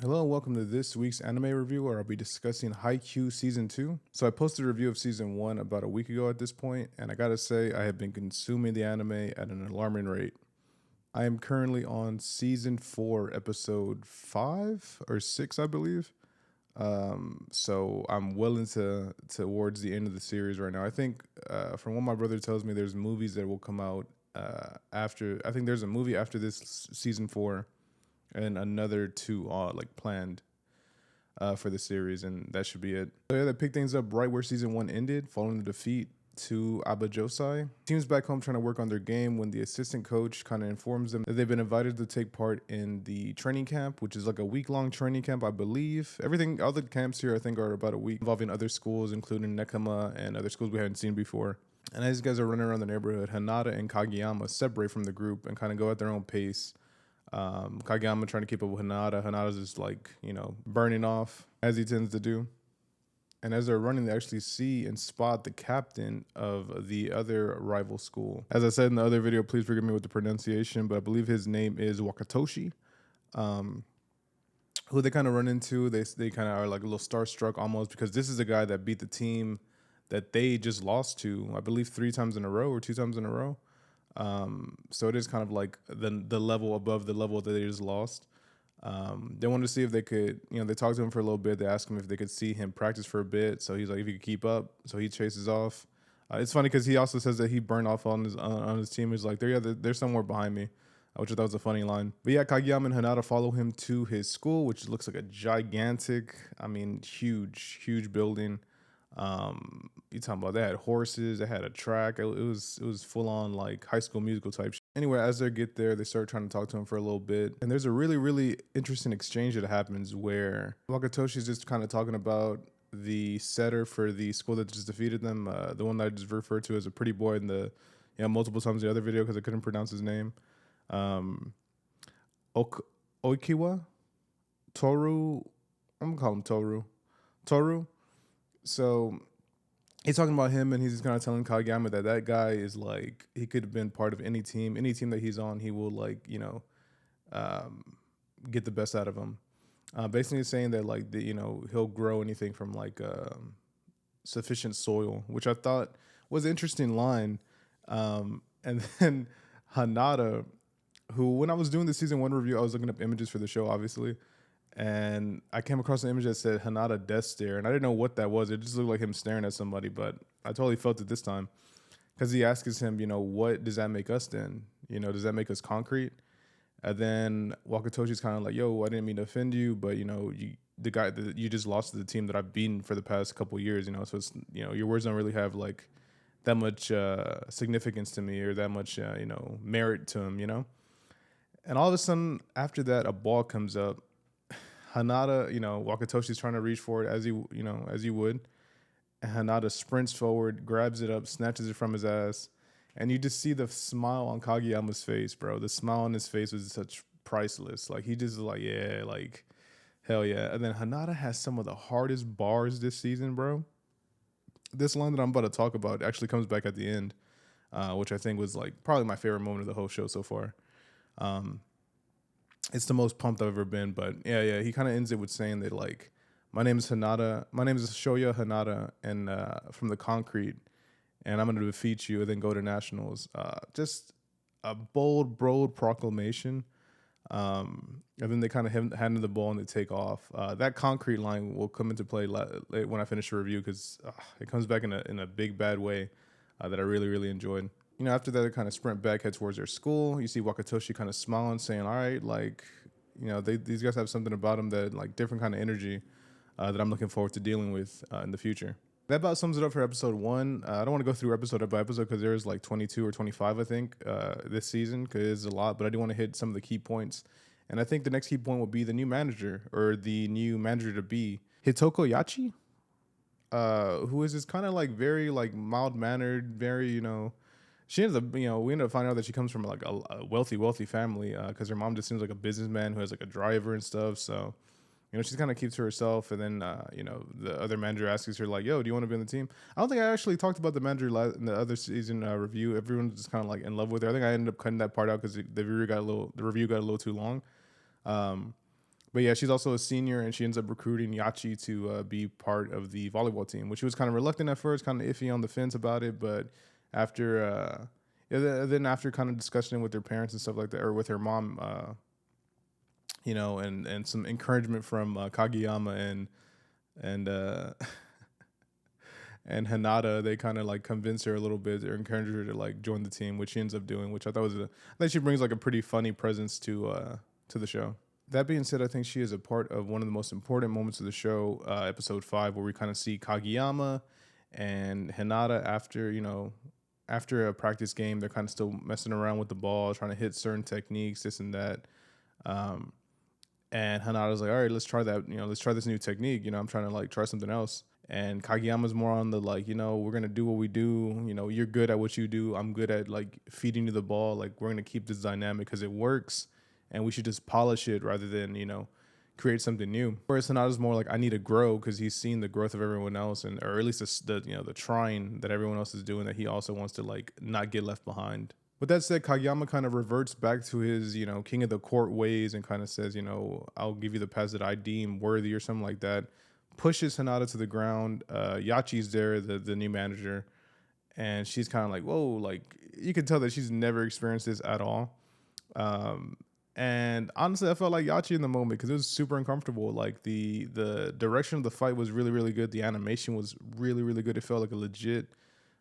Hello and welcome to this week's anime review where I'll be discussing Haikyū Season 2. So I posted a review of Season 1 about a week ago at this point, and I gotta say I have been consuming the anime at an alarming rate. I am currently on Season 4, Episode 5 or 6, I believe. So I'm well into towards the end of the series right now. I think from what my brother tells me, there's movies that will come out after. I think there's a movie after this Season 4 and another two like planned for the series, and that should be it. So yeah, they picked things up right where season 1 ended, following the defeat to Abajosai. Teams back home trying to work on their game when the assistant coach kind of informs them that they've been invited to take part in the training camp, which is like a week-long training camp, I believe. All the camps here I think are about a week, involving other schools, including Nekama and other schools we hadn't seen before. And as these guys are running around the neighborhood, Hanada and Kageyama separate from the group and kind of go at their own pace. Kageyama trying to keep up with Hanada. Hanada's just like, burning off as he tends to do. And as they're running, they actually see and spot the captain of the other rival school. As I said in the other video, please forgive me with the pronunciation, but I believe his name is Wakatoshi. Who they kind of run into. They kind of are like a little starstruck almost, because this is the guy that beat the team that they just lost to, I believe 3 times in a row or 2 times in a row. So it is kind of like the level above the level that they just lost. They wanted to see if they could, they talked to him for a little bit. They asked him if they could see him practice for a bit. So he's like, if he could keep up. So he chases off. It's funny because he also says that he burned off on his team. He's like, they're somewhere behind me, which I thought was a funny line. But yeah, Kageyama and Hanada follow him to his school, which looks like a gigantic, huge building. You talking about, they had horses, they had a track. It was full on like High School Musical type shit. Anyway, as they get there, they start trying to talk to him for a little bit, and there's a really interesting exchange that happens where Wakatoshi's just kind of talking about the setter for the school that just defeated them, the one that I just referred to as a pretty boy in the multiple times in the other video because I couldn't pronounce his name. Oikiwa Toru. I'm gonna call him Toru. So he's talking about him, and he's just kind of telling Kageyama that guy is like, he could have been part of any team that he's on. He will get the best out of him. Basically saying that like he'll grow anything from like sufficient soil, which I thought was an interesting line. And then Hanada, who when I was doing the season 1 review, I was looking up images for the show, obviously. And I came across an image that said Hanada death stare, and I didn't know what that was. It just looked like him staring at somebody, but I totally felt it this time, because he asks him, what does that make us then? Does that make us concrete? And then Wakatoshi's kind of like, yo, I didn't mean to offend you, but the guy that you just lost to the team that I've beaten for the past couple years, so it's, your words don't really have like that much significance to me, or that much merit to him, And all of a sudden after that, a ball comes up. Hanada, Wakatoshi's trying to reach for it as he would. And Hanada sprints forward, grabs it up, snatches it from his ass. And you just see the smile on Kageyama's face, bro. The smile on his face was such priceless. Like, he just like, yeah, like, hell yeah. And then Hanada has some of the hardest bars this season, bro. This line that I'm about to talk about actually comes back at the end, which I think was like probably my favorite moment of the whole show so far. It's the most pumped I've ever been, but yeah. He kind of ends it with saying that like, my name is Shoya Hanada, and from the concrete, and I'm gonna defeat you and then go to nationals. Just a bold proclamation. And then they kind of hand him the ball and they take off. That concrete line will come into play when I finish the review, because it comes back in a big bad way that I really enjoyed. After that, they kind of sprint back, head towards their school. You see Wakatoshi kind of smiling, saying, all right, like, these guys have something about them that, like, different kind of energy that I'm looking forward to dealing with in the future. That about sums it up for episode 1. I don't want to go through episode by episode because there's like 22 or 25, I think, this season, because it's a lot. But I do want to hit some of the key points. And I think the next key point will be the new manager, or the new manager to be, Hitoko Yachi, who is this kind of like very like mild-mannered, very, she ends up, we ended up finding out that she comes from like a wealthy family, because her mom just seems like a businessman who has like a driver and stuff. So, she kind of keeps to herself. And then, the other manager asks her like, yo, do you want to be on the team? I don't think I actually talked about the manager in the other season review. Everyone's just kind of like in love with her. I think I ended up cutting that part out because the review got a little too long. But yeah, she's also a senior, and she ends up recruiting Yachi to be part of the volleyball team, which she was kind of reluctant at first, kind of iffy on the fence about it. But after, then after kind of discussing with their parents and stuff like that, or with her mom, and some encouragement from Kageyama and and Hinata, they kind of like convince her a little bit or encourage her to like join the team, which she ends up doing, which I thought I think she brings like a pretty funny presence to the show. That being said, I think she is a part of one of the most important moments of the show, episode 5, where we kind of see Kageyama and Hinata after a practice game. They're kind of still messing around with the ball, trying to hit certain techniques, this and that. And Hanada's like, all right, let's try that. Let's try this new technique. I'm trying to like try something else. And Kageyama's more on the like, we're going to do what we do. You're good at what you do. I'm good at like feeding you the ball. Like, we're going to keep this dynamic because it works. And we should just polish it rather than, create something new. Whereas Hanada's more like, I need to grow because he's seen the growth of everyone else, or at least the trying that everyone else is doing, that he also wants to like not get left behind. With that said, Kageyama kind of reverts back to his, king of the court ways and kind of says, I'll give you the pass that I deem worthy or something like that. Pushes Hinata to the ground. Yachi's there, the new manager, and she's kind of like, whoa, like you can tell that she's never experienced this at all. And honestly, I felt like Yachi in the moment because it was super uncomfortable. Like the direction of the fight was really, really good. The animation was really, really good. It felt like a legit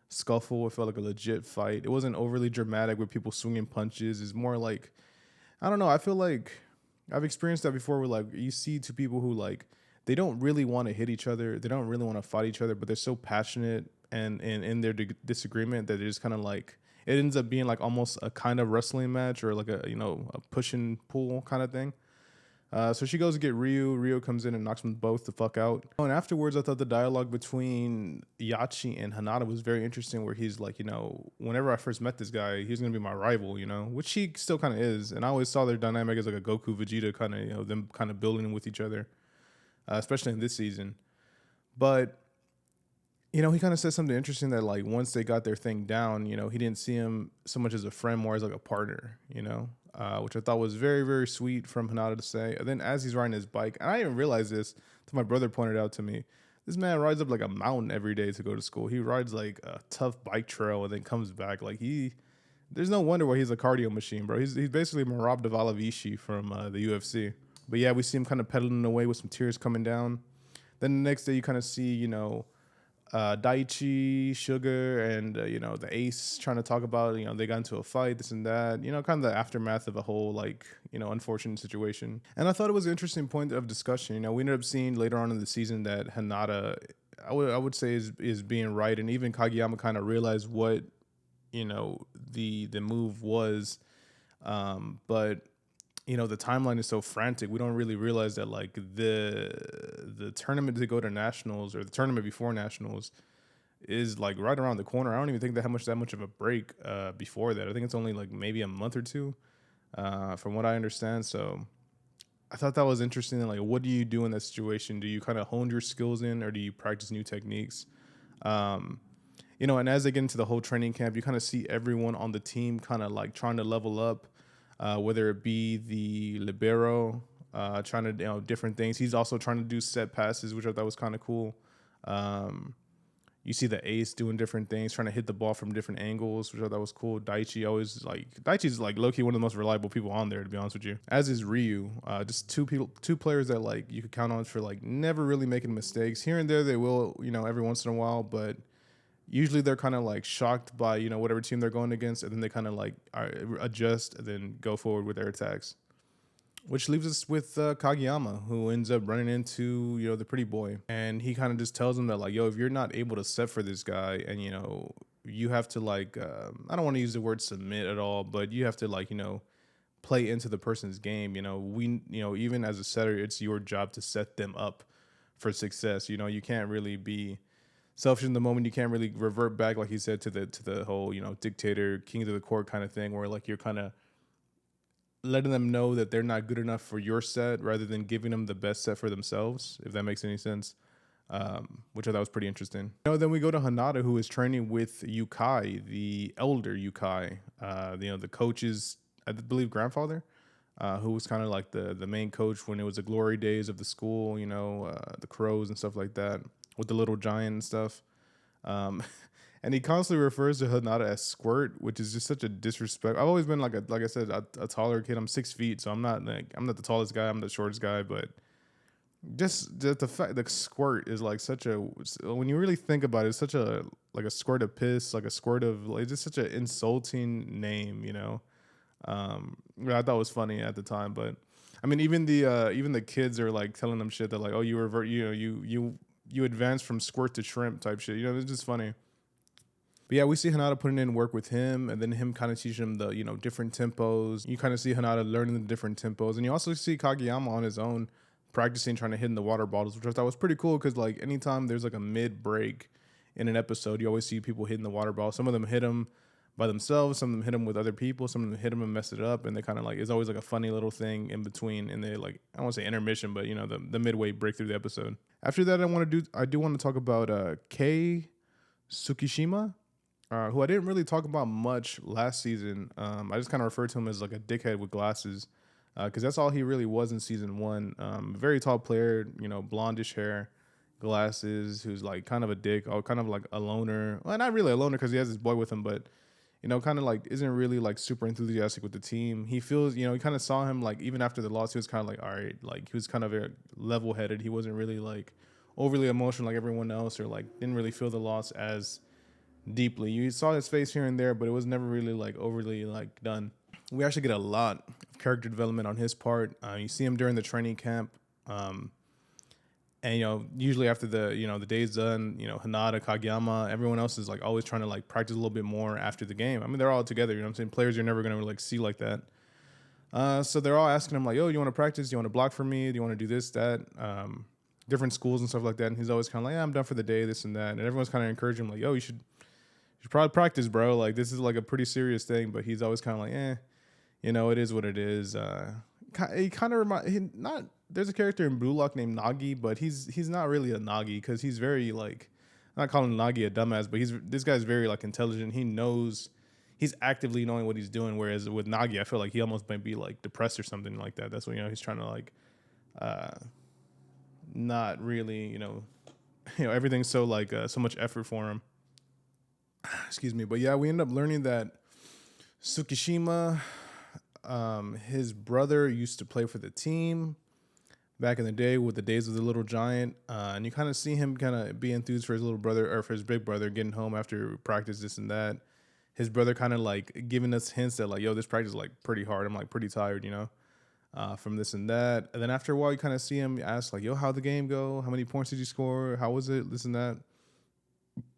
scuffle. It felt like a legit fight. It wasn't overly dramatic with people swinging punches. It's more like, I don't know. I feel like I've experienced that before where like you see two people who like, they don't really want to hit each other. They don't really want to fight each other, but they're so passionate and in their disagreement that it's kind of like, it ends up being like almost a kind of wrestling match or like a push and pull kind of thing. So she goes to get Ryu. Ryu comes in and knocks them both the fuck out. And afterwards, I thought the dialogue between Yachi and Hinata was very interesting, where he's like, whenever I first met this guy, he's going to be my rival, which he still kind of is. And I always saw their dynamic as like a Goku Vegeta kind of, them kind of building with each other, especially in this season. But he kind of said something interesting that like once they got their thing down, he didn't see him so much as a friend, more as like a partner, which I thought was very, very sweet from Hinata to say. And then as he's riding his bike, and I didn't realize this until my brother pointed out to me, this man rides up like a mountain every day to go to school. He rides like a tough bike trail and then comes back. Like there's no wonder why he's a cardio machine, bro. He's basically Merab Dvalishvili from the UFC. But yeah, we see him kind of pedaling away with some tears coming down. Then the next day you kind of see, Daichi, Sugar, and the Ace trying to talk about they got into a fight, this and that, kind of the aftermath of a whole like unfortunate situation. And I thought it was an interesting point of discussion. We ended up seeing later on in the season that Hinata, I would say is being right, and even Kageyama kind of realized what the move was, but the timeline is so frantic. We don't really realize that like the tournament to go to nationals, or the tournament before nationals, is like right around the corner. I don't even think that much of a break before that. I think it's only like maybe a month or two, from what I understand. So I thought that was interesting. Like, what do you do in that situation? Do you kind of hone your skills in, or do you practice new techniques? And as they get into the whole training camp, you kind of see everyone on the team kind of like trying to level up. Whether it be the libero, trying to different things. He's also trying to do set passes, which I thought was kind of cool. You see the Ace doing different things, trying to hit the ball from different angles, which I thought was cool. Daichi's like low-key one of the most reliable people on there, to be honest with you. As is Ryu. Just two players that like you could count on for like never really making mistakes. Here and there they will, every once in a while, but usually they're kind of like shocked by, whatever team they're going against, and then they kind of like adjust and then go forward with their attacks. Which leaves us with Kageyama, who ends up running into, the pretty boy. And he kind of just tells him that like, yo, if you're not able to set for this guy, and, you have to like, I don't want to use the word submit at all, but you have to like, play into the person's game. Even as a setter, it's your job to set them up for success. You can't really be selfish in the moment. You can't really revert back, like he said, to the whole dictator, king of the court kind of thing, where like you're kind of letting them know that they're not good enough for your set, rather than giving them the best set for themselves, if that makes any sense. Which I thought was pretty interesting. Then we go to Hinata, who is training with Yukai, the elder Yukai, the coach's, I believe, grandfather. who was kind of like the main coach when it was the glory days of the school, the crows and stuff like that, with the little giant and stuff. Um, and he constantly refers to Hinata as Squirt, which is just such a disrespect. I've always been like I said, a taller kid. I'm 6 feet, so I'm not the tallest guy. I'm the shortest guy, but just the fact that Squirt is like such a, when you really think about it, it's such a, like a squirt of piss, like a squirt of, like, just such an insulting name. I thought was funny at the time, but I mean, even the kids are like telling them shit that like, oh, you revert, you advance from squirt to shrimp type shit. It's just funny. But yeah, we see Hinata putting in work with him, and then him kind of teaching him the different tempos. You kind of see Hinata learning the different tempos, and you also see Kageyama on his own practicing trying to hit in the water bottles, which I thought was pretty cool because like anytime there's like a mid break in an episode, you always see people hitting the water bottle. Some of them hit them by themselves, some of them hit them with other people, some of them hit them and mess it up, and they kind of like, it's always like a funny little thing in between, and they like, I don't want to say intermission, but the midway break through the episode. After that, I do want to talk about Kei Tsukishima, who I didn't really talk about much last season. I just kind of referred to him as like a dickhead with glasses, because that's all he really was in season one. Very tall player, blondish hair, glasses, who's like kind of a dick, or kind of like a loner. Well, not really a loner because he has his boy with him, but kind of like isn't really like super enthusiastic with the team. He feels, he kind of saw him like even after the loss, he was kind of like, all right, like he was kind of level headed. He wasn't really like overly emotional like everyone else, or like didn't really feel the loss as deeply. You saw his face here and there, but it was never really like overly like done. We actually get a lot of character development on his part. You see him during the training camp. And usually after the day's done, Hinata, Kageyama, everyone else is like always trying to like practice a little bit more after the game. I mean, they're all together, what I'm saying? Players you're never gonna like see like that. So they're all asking him like, oh, you want to practice? Do you want to block for me? Do you want to do this, that? Different schools and stuff like that. And he's always kind of like, yeah, I'm done for the day, this and that. And everyone's kind of encouraging him like, yo, you should probably practice, bro. Like this is like a pretty serious thing. But he's always kind of like, it is what it is. He kind of not. There's a character in Blue Lock named Nagi, but he's not really a Nagi because he's very like, I'm not calling Nagi a dumbass, but this guy's very like intelligent. He's actively knowing what he's doing. Whereas with Nagi, I feel like he almost might be like depressed or something like that. That's what he's trying to like, not really everything's so like so much effort for him. Excuse me, but yeah, we end up learning that Tsukishima, his brother used to play for the team back in the day with the days of the little giant, and you kind of see him kind of be enthused for his little brother or for his big brother getting home after practice, this and that. His brother kind of like giving us hints that like, yo, this practice is like pretty hard. I'm like pretty tired, from this and that. And then after a while, you kind of see him ask like, yo, how'd the game go? How many points did you score? How was it? This and that.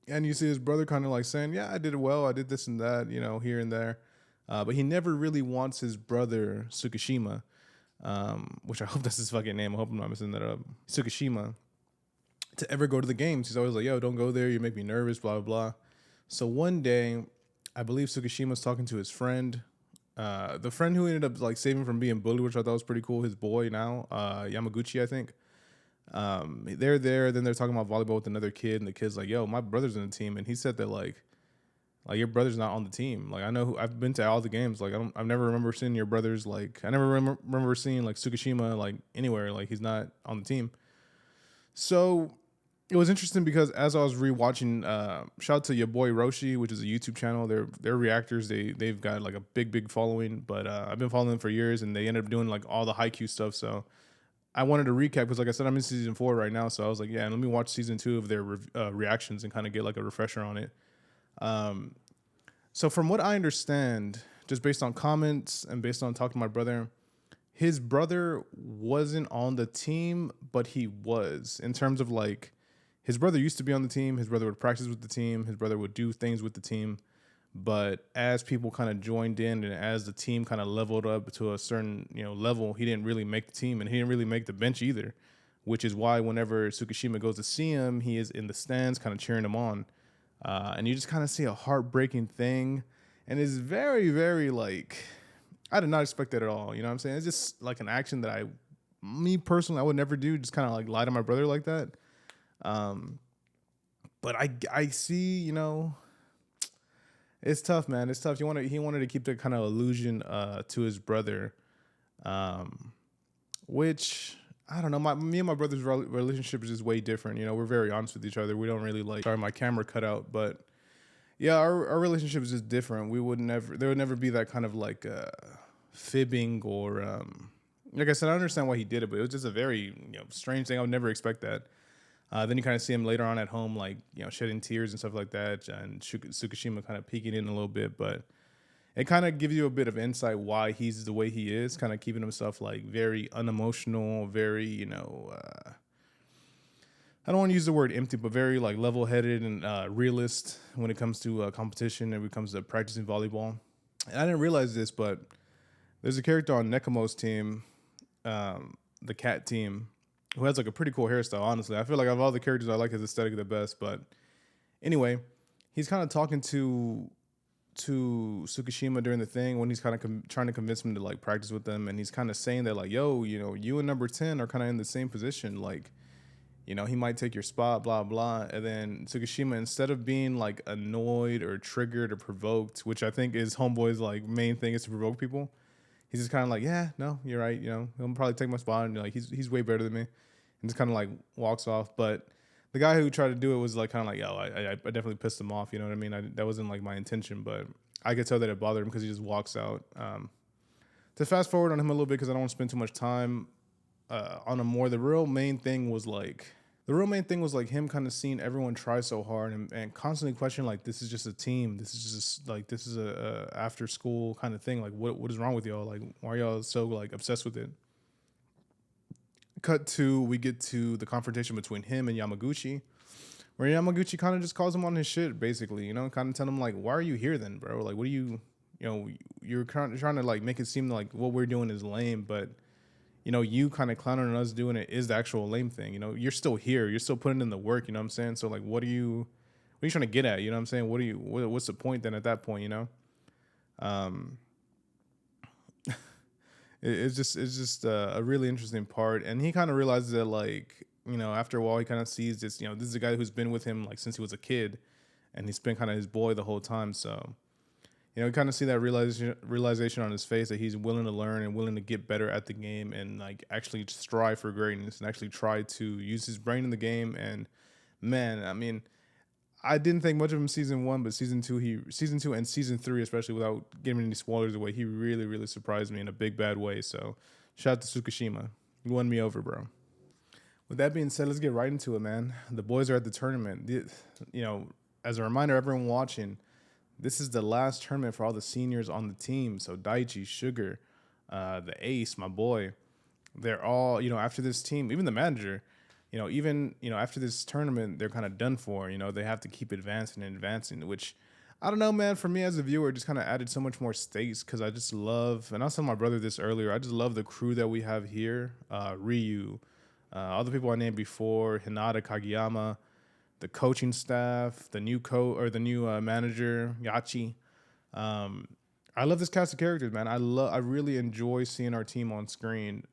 And you see his brother kind of like saying, yeah, I did it well. I did this and that, here and there. But he never really wants his brother, Tsukishima, which I hope that's his fucking name. I hope I'm not messing that up. Tsukishima, to ever go to the games. He's always like, yo, don't go there. You make me nervous, blah, blah, blah. So one day, I believe Tsukishima's talking to his friend, the friend who ended up like saving from being bullied, which I thought was pretty cool. His boy now, Yamaguchi, I think. They're there. Then they're talking about volleyball with another kid, and the kid's like, yo, my brother's in the team. And he said that like your brother's not on the team. Like I know I've been to all the games. Like I've never remember seeing your brother's like, I never remember seeing like Tsukishima like anywhere. Like he's not on the team. So it was interesting because as I was rewatching, shout out to your boy Roshi, which is a YouTube channel. They're reactors. They've got like a big following. But I've been following them for years, and they ended up doing like all the Haikyū stuff. So I wanted to recap because, like I said, I'm in season 4 right now. So I was like, yeah, let me watch season 2 of their reactions and kind of get like a refresher on it. So from what I understand, just based on comments and based on talking to my brother, his brother wasn't on the team, but he was, in terms of like, his brother used to be on the team. His brother would practice with the team. His brother would do things with the team. But as people kind of joined in and as the team kind of leveled up to a certain, level, he didn't really make the team, and he didn't really make the bench either, which is why whenever Tsukishima goes to see him, he is in the stands kind of cheering him on. And you just kind of see a heartbreaking thing. And it's very, very like, I did not expect that at all. You know what I'm saying? It's just like an action that me personally, I would never do. Just kind of like lie to my brother like that. But I see, it's tough, man. It's tough. He wanted to keep that kind of illusion to his brother. um, which I don't know. Me and my brother's relationship is just way different. You know, we're very honest with each other. We don't really like. Sorry, my camera cut out, but yeah, our relationship is just different. We would never. There would never be that kind of like fibbing or like I said, I understand why he did it, but it was just a very strange thing. I would never expect that. Then you kind of see him later on at home, like shedding tears and stuff like that, and Tsukishima kind of peeking in a little bit, but it kind of gives you a bit of insight why he's the way he is, kind of keeping himself like very unemotional, very I don't want to use the word empty, but very like level-headed and realist when it comes to competition and when it comes to practicing volleyball. And I didn't realize this, but there's a character on Nekomo's team, the cat team, who has like a pretty cool hairstyle. Honestly, I feel like of all the characters, I like his aesthetic the best. But anyway, he's kind of talking to Tsukishima during the thing when he's kind of trying to convince him to like practice with them, and he's kind of saying that like, yo, you and number 10 are kind of in the same position, like. He might take your spot, blah, blah. And then Tsukishima, instead of being like annoyed or triggered or provoked, which I think is Homeboy's like main thing is to provoke people, he's just kind of like, yeah, no, you're right. He'll probably take my spot. And like, he's way better than me. And just kind of like walks off. But the guy who tried to do it was like kind of like, yo, I definitely pissed him off. You know what I mean? That wasn't like my intention, but I could tell that it bothered him because he just walks out. To fast forward on him a little bit, because I don't want to spend too much time on him more, the real main thing was like him kind of seeing everyone try so hard and constantly questioning like, this is just a team, this is a after school kind of thing, like what is wrong with y'all, like why are y'all so like obsessed with it. We get to the confrontation between him and Yamaguchi, where Yamaguchi kind of just calls him on his shit, basically, kind of telling him like, why are you here then, bro? Like, what are you're trying to like make it seem like what we're doing is lame, but you kind of clowning on us doing it is the actual lame thing. You're still here. You're still putting in the work. You know what I'm saying? So like, what are you trying to get at? You know what I'm saying? What's the point then at that point? It's just a really interesting part. And he kind of realizes that like, after a while he kind of sees this, this is a guy who's been with him like since he was a kid, and he's been kind of his boy the whole time. So, you kind of see that realization on his face that he's willing to learn and willing to get better at the game and like actually strive for greatness and actually try to use his brain in the game. And man, I mean, I didn't think much of him season 1, but season 2 and season 3, especially without giving any spoilers away, he really, really surprised me in a big bad way. So shout out to Tsukishima. You won me over, bro. With that being said, let's get right into it, man. The boys are at the tournament. As a reminder, everyone watching, this is the last tournament for all the seniors on the team. So Daichi, Sugar, the ace, my boy, they're all, after this team, even the manager, after this tournament, they're kind of done for. They have to keep advancing, which I don't know, man. For me as a viewer, it just kind of added so much more stakes because I just love, and I was telling my brother this earlier, I just love the crew that we have here. Ryu, all the people I named before, Hinata, Kageyama, the coaching staff, the new manager, Yachi. I love this cast of characters, man. I really enjoy seeing our team on screen.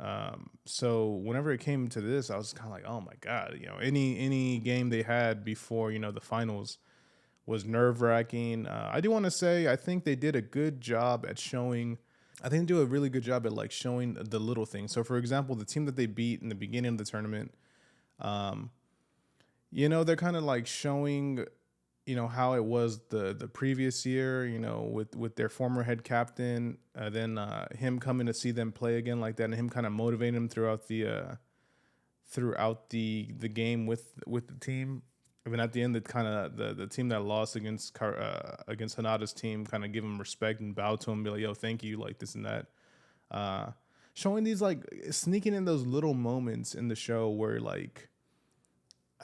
So whenever it came to this, I was kind of like, oh my God, any game they had before, the finals was nerve-wracking. I do want to say, I think they did a good job at showing, I think they do a really good job at like showing the little things. So for example, the team that they beat in the beginning of the tournament, they're kind of like showing, how it was the previous year, with their former head captain, then him coming to see them play again like that, and him kind of motivating them throughout the game with the team. I mean, at the end, the team that lost against Hanada's team kind of give him respect and bow to him, be like, yo, thank you, like this and that. Showing these like sneaking in those little moments in the show where like,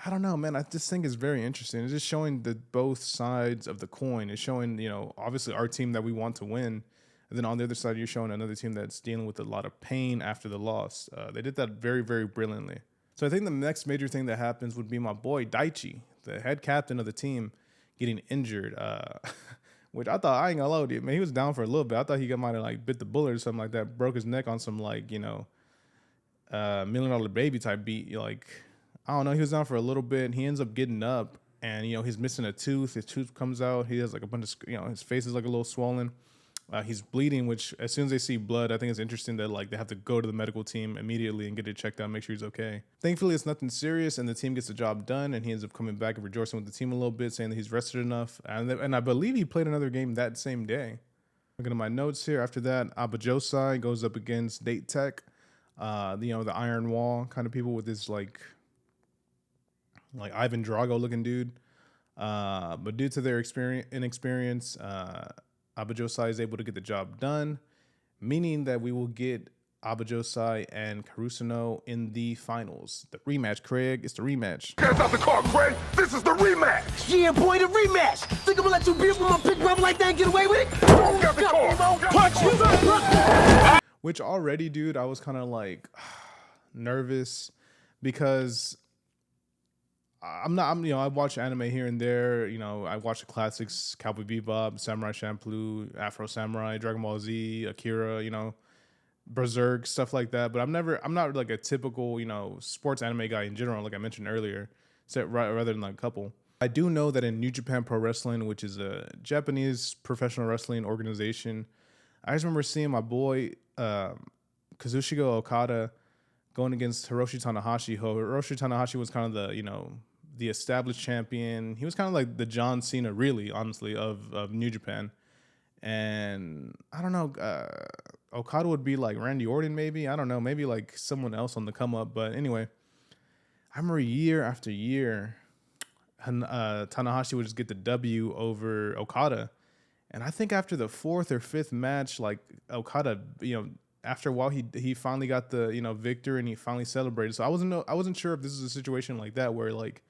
I don't know, man. I just think it's very interesting. It's just showing both sides of the coin. It's showing, obviously our team that we want to win. And then on the other side, you're showing another team that's dealing with a lot of pain after the loss. They did that very, very brilliantly. So I think the next major thing that happens would be my boy Daichi, the head captain of the team, getting injured. Which I thought, I ain't gonna lie with you, man, he was down for a little bit. I thought he might have like bit the bullet or something like that, broke his neck on some like, $1 Million Baby type beat. Like, I don't know, he was down for a little bit. He ends up getting up and, he's missing a tooth. His tooth comes out. He has like a bunch of, his face is like a little swollen. He's bleeding, which as soon as they see blood, I think it's interesting that like they have to go to the medical team immediately and get it checked out, make sure he's okay. Thankfully, it's nothing serious, and the team gets the job done, and he ends up coming back and rejoicing with the team a little bit, saying that he's rested enough. And I believe he played another game that same day. Looking at my notes here, after that, Abajosai goes up against Date Tech, the Iron Wall kind of people with this like Ivan Drago looking dude. But due to their inexperience, Abajosai is able to get the job done, meaning that we will get Abajosai and Caruso in the finals. The rematch, Craig. It's the rematch. Get out the car, Craig. This is the rematch. Yeah, boy, the rematch. Think I'm gonna let you be up with my big brother like that and get away with it? Get out the car. Punch you. Which already, dude, I was kind of like nervous because I watch anime here and there. I watch the classics, Cowboy Bebop, Samurai Champloo, Afro Samurai, Dragon Ball Z, Akira, Berserk, stuff like that. But I'm not like a typical, sports anime guy in general, like I mentioned earlier, rather than like a couple. I do know that in New Japan Pro Wrestling, which is a Japanese professional wrestling organization, I just remember seeing my boy, Kazuchika Okada, going against Hiroshi Tanahashi. Hiroshi Tanahashi was kind of the established champion. He was kind of like the John Cena, really, honestly, of New Japan. And I don't know, Okada would be like Randy Orton, maybe. I don't know, maybe like someone else on the come up. But anyway, I remember year after year, Tanahashi would just get the W over Okada. And I think after the fourth or fifth match, like Okada, after a while, he finally got the victor and he finally celebrated. So I wasn't sure if this is a situation like that where like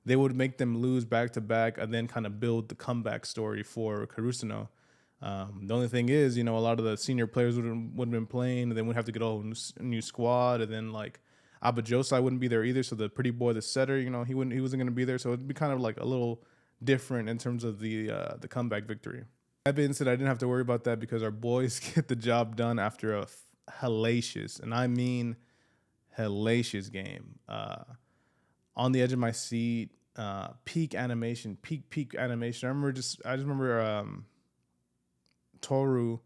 they would make them lose back to back and then kind of build the comeback story for Caruso. The only thing is, a lot of the senior players would have been playing, and then we'd have to get a whole new squad, and then like Abajosai wouldn't be there either. So the pretty boy, the setter, he wasn't going to be there. So it'd be kind of like a little different in terms of the comeback victory. That being said, I didn't have to worry about that because our boys get the job done after a hellacious, and I mean hellacious game. On the edge of my seat, peak animation. I just remember Toru,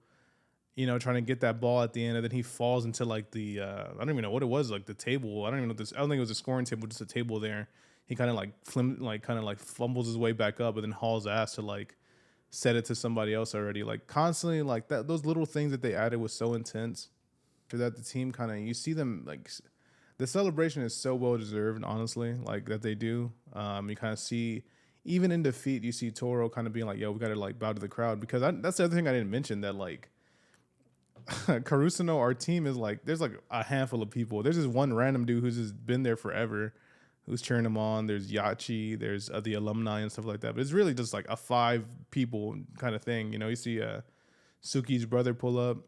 trying to get that ball at the end, and then he falls into like the I don't even know what it was, like the table. I don't think it was a scoring table, just a table there. He kind of fumbles his way back up, and then hauls ass to like set it to somebody else already. Like constantly, like that. Those little things that they added was so intense. After that, the team you see them like. The celebration is so well deserved, honestly, like that they do. You kind of see, even in defeat, you see Toro kind of being like, yo, we got to like bow to the crowd, because that's the other thing I didn't mention, that like Caruso, our team is like, there's like a handful of people. There's this one random dude who's just been there forever, who's cheering him on. There's Yachi, there's the alumni and stuff like that. But it's really just like a 5 people kind of thing. You see Suki's brother pull up.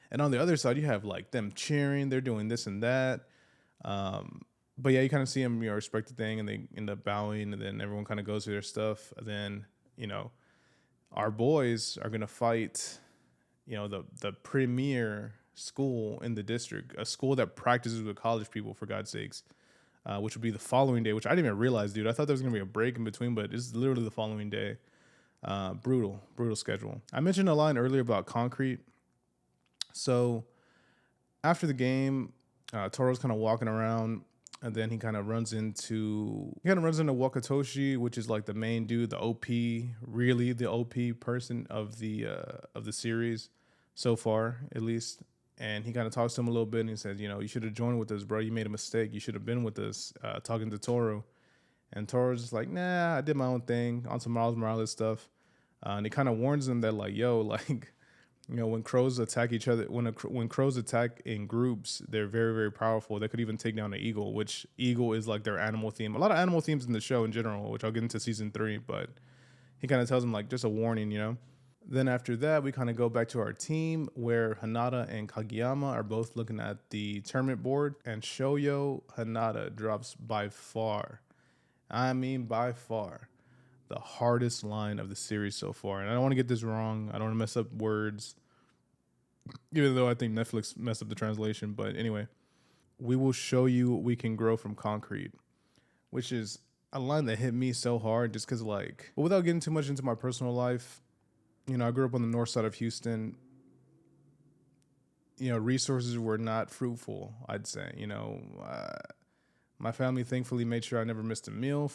And on the other side, you have like them cheering. They're doing this and that. But yeah, you kind of see them, respect the thing, and they end up bowing, and then everyone kind of goes through their stuff. And then, our boys are going to fight, the premier school in the district, a school that practices with college people, for God's sakes, which would be the following day, which I didn't even realize, dude. I thought there was going to be a break in between, but it's literally the following day. Brutal schedule. I mentioned a line earlier about concrete. So after the game, Toro's kind of walking around, and then he kind of runs into Wakatoshi, which is like the main dude, the OP, really the OP person of the series so far, at least. And he kind of talks to him a little bit, and he says, you should have joined with us, bro. You made a mistake. You should have been with us, talking to Toro. And Toro's just like, nah, I did my own thing on some Miles Morales stuff. And he kind of warns him that like, yo, like, when crows attack each other, when crows attack in groups, they're very, very powerful. They could even take down an eagle, which eagle is like their animal theme. A lot of animal themes in the show in general, which I'll get into season 3, but he kind of tells him like just a warning, Then after that, we kind of go back to our team where Hanada and Kageyama are both looking at the tournament board, and Shoyo Hanada drops by far, the hardest line of the series so far. And I don't want to get this wrong. I don't want to mess up words, even though I think Netflix messed up the translation. But anyway, we will show you we can grow from concrete, which is a line that hit me so hard just because, like, without getting too much into my personal life, I grew up on the north side of Houston. Resources were not fruitful, I'd say. My family thankfully made sure I never missed a meal,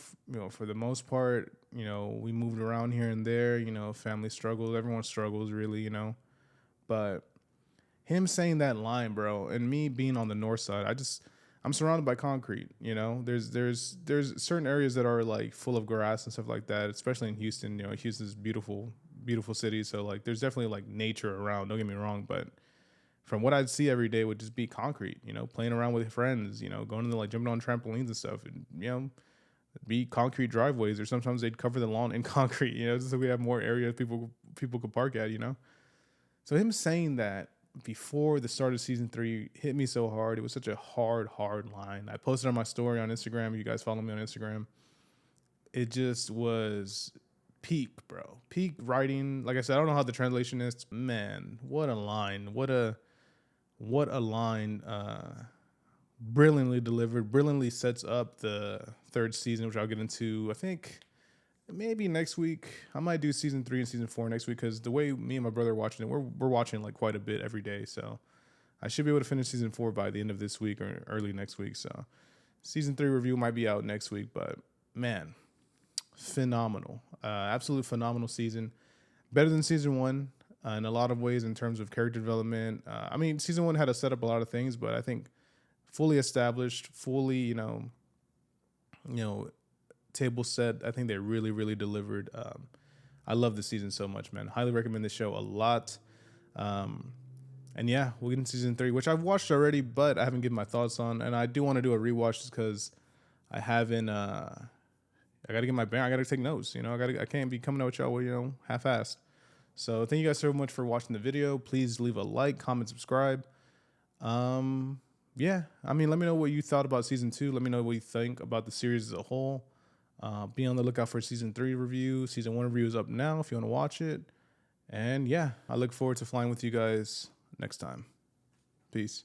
for the most part. We moved around here and there, family struggles, everyone struggles really, but him saying that line, bro, and me being on the north side, I'm surrounded by concrete, there's certain areas that are like full of grass and stuff like that, especially in Houston. Houston's beautiful, beautiful city. So like, there's definitely like nature around, don't get me wrong, but from what I'd see every day would just be concrete, playing around with friends, going to like jumping on trampolines and stuff, and, be concrete driveways, or sometimes they'd cover the lawn in concrete, just so we have more areas people could park at, So him saying that before the start of season 3 hit me so hard. It was such a hard line. I posted on my story on Instagram. You guys follow me on Instagram. It just was peak, bro. Peak writing. Like I said, I don't know how the translation is. Man, what a line. What a line. Brilliantly delivered. Brilliantly sets up the 3rd season, which I'll get into, I think, maybe next week. I might do season 3 and season 4 next week, because the way me and my brother are watching it, we're watching like quite a bit every day. So I should be able to finish season 4 by the end of this week or early next week. So season 3 review might be out next week, but man, phenomenal. Absolute phenomenal season. Better than season 1 in a lot of ways in terms of character development. I mean, season 1 had to set up a lot of things, but I think fully established, fully, table set. I think they really, really delivered. I love the season so much, man. Highly recommend this show a lot. And yeah, we'll get into season 3, which I've watched already, but I haven't given my thoughts on. And I do want to do a rewatch just because I haven't. I got to get my bearing. I got to take notes. I can't be coming out with y'all, half-assed. So thank you guys so much for watching the video. Please leave a like, comment, subscribe. Yeah, I mean, let me know what you thought about season 2. Let me know what you think about the series as a whole. Be on the lookout for season 3 review. Season 1 review is up now if you want to watch it. And yeah, I look forward to flying with you guys next time. Peace.